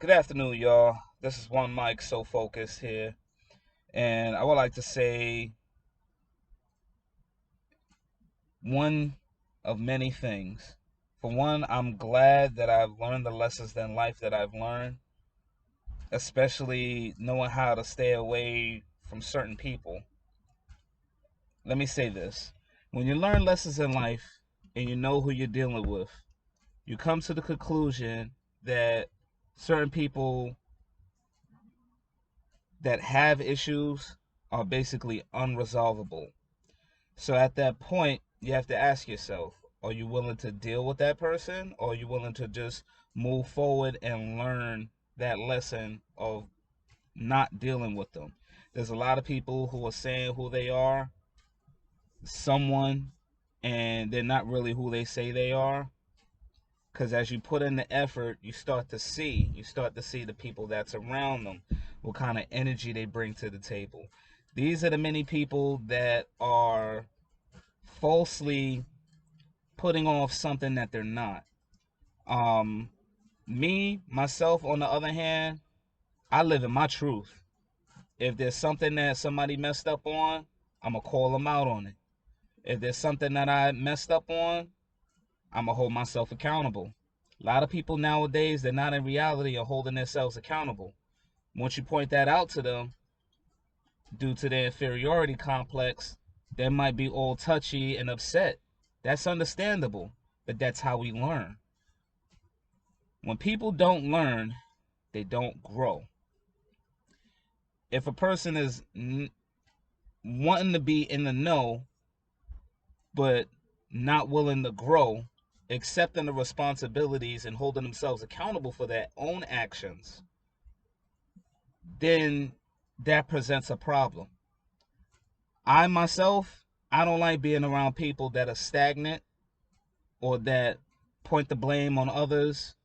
Good afternoon, y'all. This is One Mike So Focused here, and I would like to say one of many things. For one, I'm glad that I've learned the lessons in life that I've learned, especially knowing how to stay away from certain people. Let me say this. When you learn lessons in life and you know who you're dealing with, you come to the conclusion that certain people that have issues are basically unresolvable. So at that point, you have to ask yourself, are you willing to deal with that person, or are you willing to just move forward and learn that lesson of not dealing with them? There's a lot of people who are saying who they are, someone, and they're not really who they say they are. Because as you put in the effort, you start to see the people that's around them, what kind of energy they bring to the table. These are the many people that are falsely putting off something that they're not. Um, Me, myself, on the other hand, I live in my truth. If there's something that somebody messed up on, I'm gonna call them out on it. If there's something that I messed up on, I'm gonna hold myself accountable. A lot of people nowadays, they're not in reality of holding themselves accountable. Once you point that out to them, due to their inferiority complex, they might be all touchy and upset. That's understandable, but that's how we learn. When people don't learn, they don't grow. If a person is wanting to be in the know, but not willing to grow, accepting the responsibilities and holding themselves accountable for their own actions, then that presents a problem. I myself, I don't like being around people that are stagnant or that point the blame on others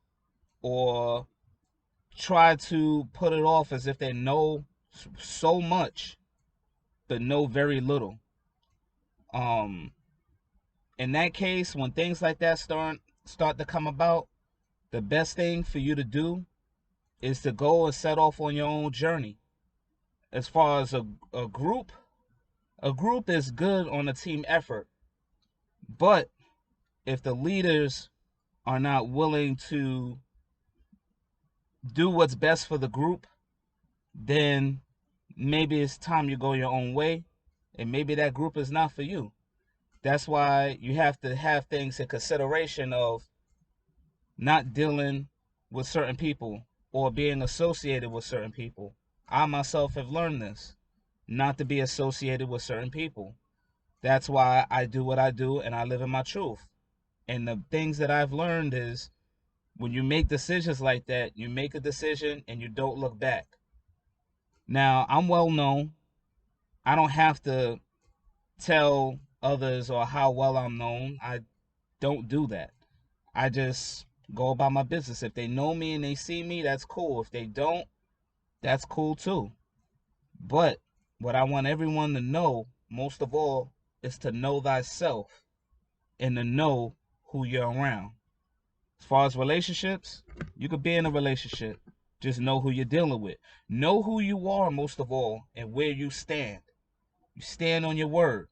or try to put it off as if they know so much but know very little. Um, in that case, when things like that start to come about, the best thing for you to do is to go and set off on your own journey. As far as a group, a group is good on a team effort, but if the leaders are not willing to do what's best for the group, then maybe it's time you go your own way, and maybe that group is not for you. That's why you have to have things in consideration of not dealing with certain people or being associated with certain people. I myself have learned this, not to be associated with certain people. That's why I do what I do and I live in my truth. And the things that I've learned is when you make decisions like that, you make a decision and you don't look back. Now, I'm well known. I don't have to tell others or how well I'm known. I don't do that. I just go about my business. If they know me and they see me, that's cool. If they don't, that's cool too. But what I want everyone to know, most of all, is to know thyself and to know who you're around. As far as relationships, you could be in a relationship. Just know who you're dealing with. Know who you are, most of all, and where you stand. You stand on your word.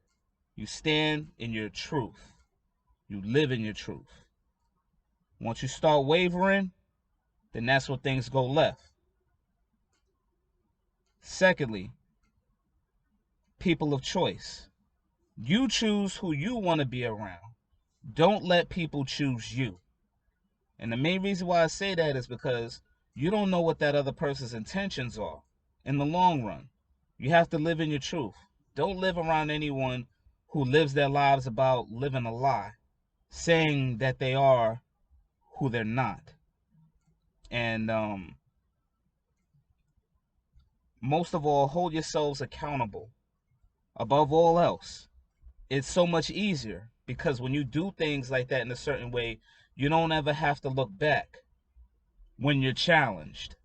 You stand in your truth. You live in your truth. Once you start wavering, then that's when things go left. Secondly, people of choice. You choose who you want to be around. Don't let people choose you. And the main reason why I say that is because you don't know what that other person's intentions are in the long run. You have to live in your truth. Don't live around anyone who lives their lives about living a lie, saying that they are who they're not. And most of all, hold yourselves accountable. Above all else, it's so much easier because when you do things like that in a certain way, you don't ever have to look back when you're challenged.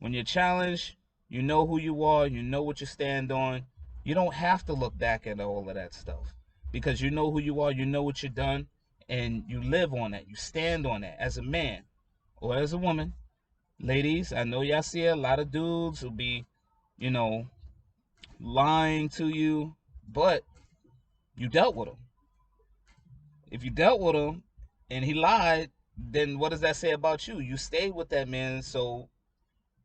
When you're challenged, you know who you are, you know what you stand on. You don't have to look back at all of that stuff because you know who you are, you know what you've done, and you live on that. You stand on that as a man or as a woman. Ladies, I know y'all see a lot of dudes who be, you know, lying to you, but you dealt with him. If you dealt with him and he lied, then what does that say about you? You stayed with that man, so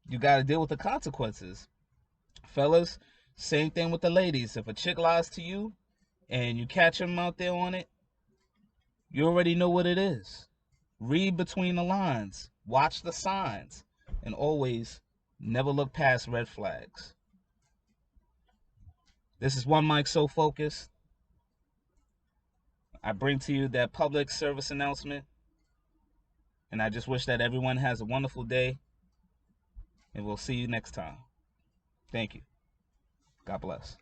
you got to deal with the consequences. Fellas, same thing with the ladies. If a chick lies to you and you catch him out there on it, you already know what it is. Read between the lines, watch the signs, and always never look past red flags. This is One Mic So Focused. I bring to you that public service announcement, and I just wish that everyone has a wonderful day, and we'll see you next time. Thank you. God bless.